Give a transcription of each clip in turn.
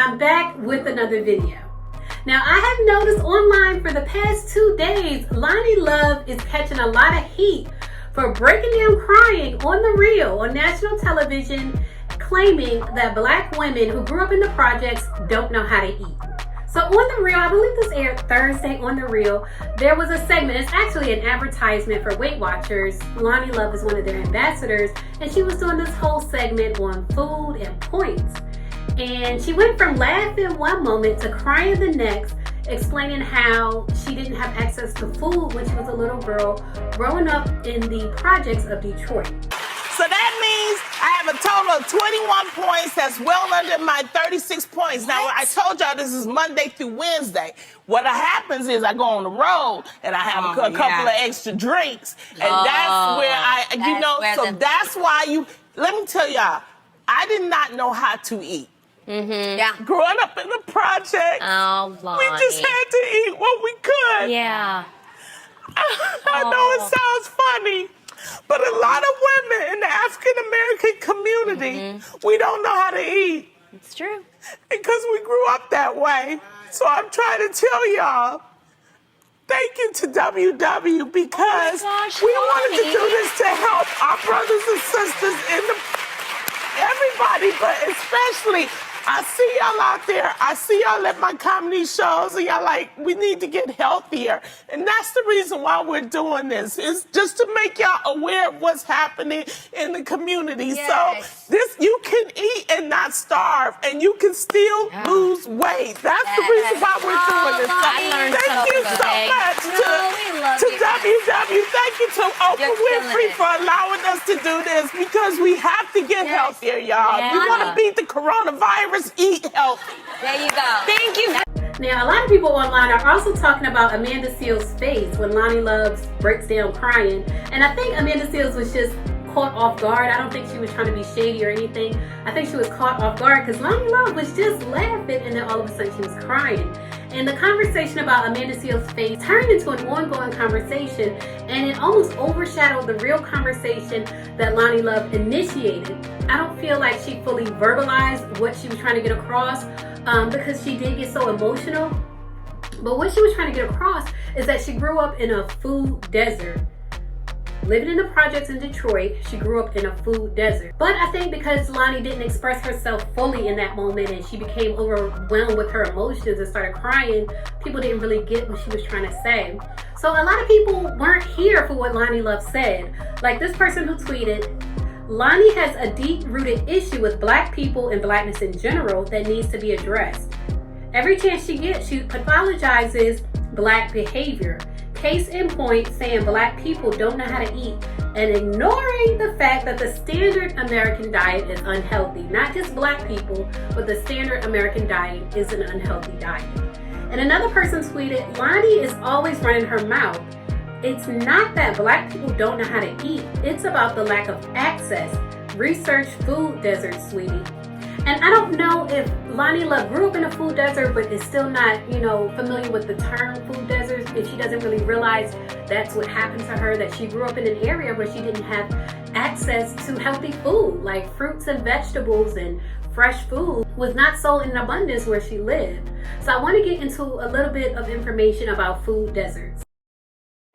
I'm back with another video. Now, I have noticed online for the past 2 days, Loni Love is catching a lot of heat for breaking down crying on the Real on national television, claiming that black women who grew up in the projects don't know how to eat. So on the Real, I believe this aired Thursday on the Real, there was a segment, it's actually an advertisement for Weight Watchers. Loni Love is one of their ambassadors, and she was doing this whole segment on food and points. And she went from laughing one moment to crying the next, explaining how she didn't have access to food when she was a little girl growing up in the projects of Detroit. So that means I have a total of 21 points. That's well under my 36 points. Now, I told y'all this is Monday through Wednesday. What happens is I go on the road and I have a couple of extra drinks. And that's where that's why let me tell y'all, I did not know how to eat. Yeah. Growing up in the project, we just had to eat what we could. Yeah. I know it sounds funny, but a lot of women in the African-American community, we don't know how to eat. It's true. Because we grew up that way. So I'm trying to tell y'all, thank you to WW because we wanted to do this to help our brothers and sisters in everybody, but especially I see y'all out there. I see y'all at my comedy shows, and y'all like, we need to get healthier. And that's the reason why we're doing this. It's just to make y'all aware of what's happening in the community. Yes. So you can eat and not starve, and you can still lose weight. That's the reason why we're doing this. Thank you so much to WW. Thank you to Oprah Winfrey for allowing us to do this because we have to get healthier, y'all. Yeah. We want to beat the coronavirus. Eat healthy. There you go. Thank you. Now, a lot of people online are also talking about Amanda Seales' face when Loni Love breaks down crying. And I think Amanda Seales was just caught off guard. I don't think she was trying to be shady or anything. I think she was caught off guard because Loni Love was just laughing and then all of a sudden she was crying. And the conversation about Amanda Seales' face turned into an ongoing conversation, and it almost overshadowed the real conversation that Loni Love initiated. I don't feel like she fully verbalized what she was trying to get across because she did get so emotional. But what she was trying to get across is that she grew up in a food desert. Living in the projects in Detroit, she grew up in a food desert. But I think because Loni didn't express herself fully in that moment and she became overwhelmed with her emotions and started crying, people didn't really get what she was trying to say. So a lot of people weren't here for what Loni Love said. Like this person who tweeted, Loni has a deep-rooted issue with black people and blackness in general that needs to be addressed. Every chance she gets, she pathologizes black behavior. Case in point, saying black people don't know how to eat and ignoring the fact that the standard American diet is unhealthy. Not just black people, but the standard American diet is an unhealthy diet. And another person tweeted, Loni is always running her mouth. It's not that black people don't know how to eat. It's about the lack of access. Research food desert, sweetie. And I don't know if Loni Love grew up in a food desert but is still not, familiar with the term food desert, if she doesn't really realize that's what happened to her, that she grew up in an area where she didn't have access to healthy food, like fruits and vegetables and fresh food was not sold in abundance where she lived. So I want to get into a little bit of information about food deserts.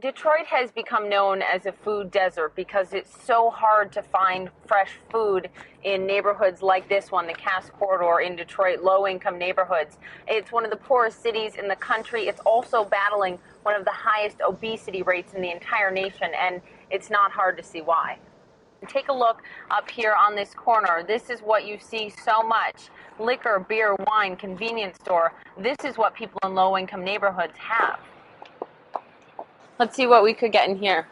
Detroit has become known as a food desert because it's so hard to find fresh food in neighborhoods like this one, the Cass Corridor in Detroit, low-income neighborhoods. It's one of the poorest cities in the country. It's also battling one of the highest obesity rates in the entire nation, and it's not hard to see why. Take a look up here on this corner. This is what you see so much. Liquor, beer, wine, convenience store. This is what people in low-income neighborhoods have. Let's see what we could get in here.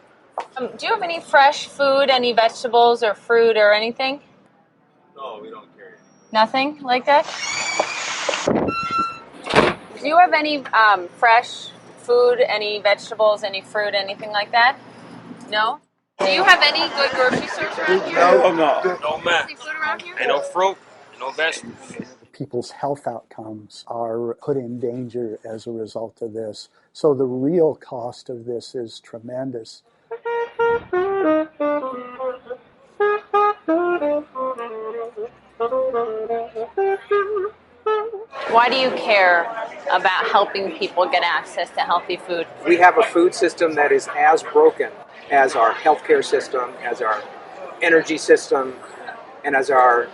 Do you have any fresh food, any vegetables or fruit or anything? No, we don't carry anything. Nothing like that? Do you have any fresh food, any vegetables, any fruit, anything like that? No? Do you have any good grocery stores around here? No, no, man. Any food around here? Ain't no fruit, no vegetables. People's health outcomes are put in danger as a result of this. So the real cost of this is tremendous. Why do you care about helping people get access to healthy food? We have a food system that is as broken as our healthcare system, as our energy system, and as our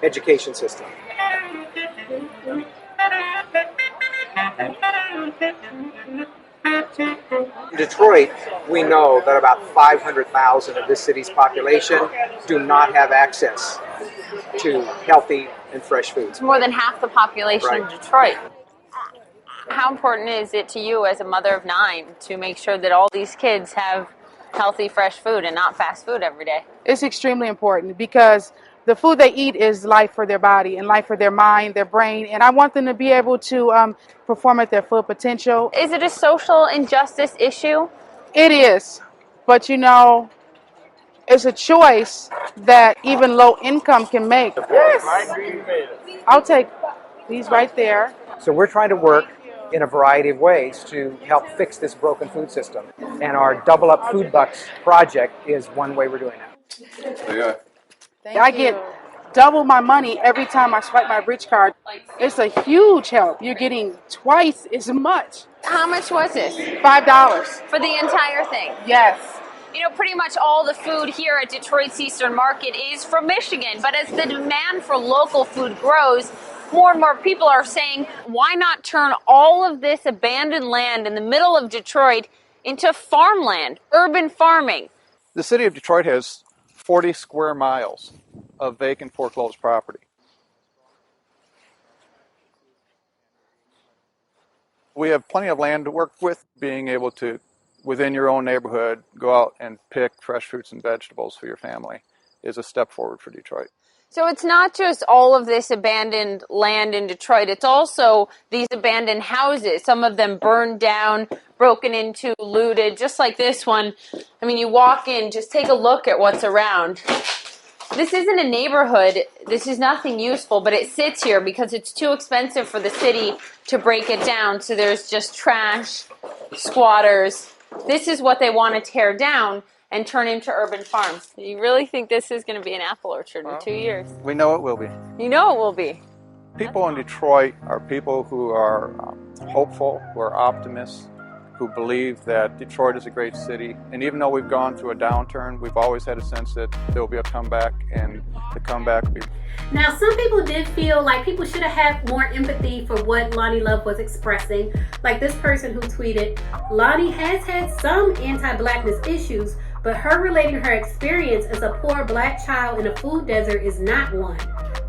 education system. In Detroit, we know that about 500,000 of this city's population do not have access to healthy and fresh foods. It's more than half the population of Detroit. How important is it to you as a mother of 9 to make sure that all these kids have healthy, fresh food and not fast food every day? It's extremely important because the food they eat is life for their body and life for their mind, their brain, and I want them to be able to perform at their full potential. Is it a social injustice issue? It is, but you know, it's a choice that even low income can make. Yes, I'll take these right there. So we're trying to work in a variety of ways to help fix this broken food system. And our Double Up Food Bucks project is one way we're doing that. I get double my money every time I swipe my Rich card. It's a huge help. You're getting twice as much. How much was this? $5. For the entire thing? Yes. You know, pretty much all the food here at Detroit's Eastern Market is from Michigan. But as the demand for local food grows, more and more people are saying, why not turn all of this abandoned land in the middle of Detroit into farmland, urban farming? The city of Detroit has 40 square miles of vacant foreclosed property. We have plenty of land to work with. Being able to, within your own neighborhood, go out and pick fresh fruits and vegetables for your family is a step forward for Detroit. So it's not just all of this abandoned land in Detroit, it's also these abandoned houses, some of them burned down, broken into, looted, just like this one. I mean, you walk in, just take a look at what's around. This isn't a neighborhood, this is nothing useful, but it sits here because it's too expensive for the city to break it down, so there's just trash, squatters. This is what they want to tear down and turn into urban farms. You really think this is going to be an apple orchard in 2 years? We know it will be. You know it will be. People in Detroit are people who are hopeful, who are optimists, who believe that Detroit is a great city. And even though we've gone through a downturn, we've always had a sense that there will be a comeback, and the comeback will be... Now, some people did feel like people should have had more empathy for what Loni Love was expressing. Like this person who tweeted, Loni has had some anti-blackness issues, but her relating her experience as a poor black child in a food desert is not one.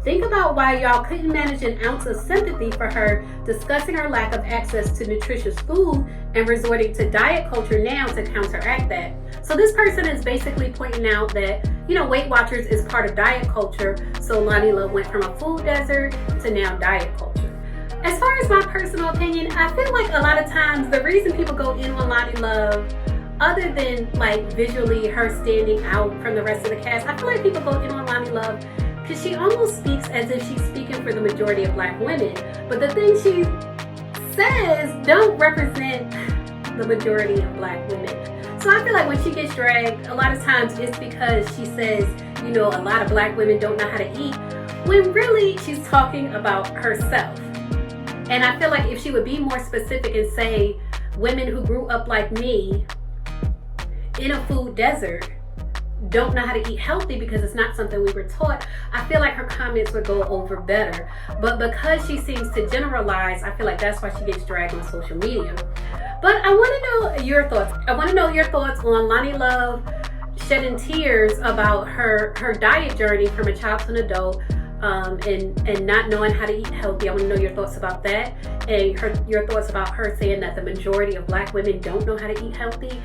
Think about why y'all couldn't manage an ounce of sympathy for her discussing her lack of access to nutritious food and resorting to diet culture now to counteract that. So this person is basically pointing out that, you know, Weight Watchers is part of diet culture, so Loni Love went from a food desert to now diet culture. As far as my personal opinion, I feel like a lot of times the reason people go in on Loni Love, other than like visually her standing out from the rest of the cast, I feel like people go in on Loni Love because she almost speaks as if she's speaking for the majority of black women. But the things she says don't represent the majority of black women. So I feel like when she gets dragged, a lot of times it's because she says, you know, a lot of black women don't know how to eat, when really she's talking about herself. And I feel like if she would be more specific and say, women who grew up like me in a food desert don't know how to eat healthy because it's not something we were taught, I feel like her comments would go over better. But because she seems to generalize, I feel like that's why she gets dragged on social media. But I want to know your thoughts. I want to know your thoughts on Loni Love shedding tears about her diet journey from a child to an adult, and not knowing how to eat healthy. I want to know your thoughts about that, and your thoughts about her saying that the majority of black women don't know how to eat healthy.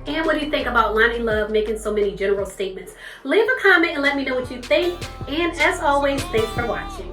And what do you think about Loni Love making so many general statements? Leave a comment and let me know what you think. And as always, thanks for watching.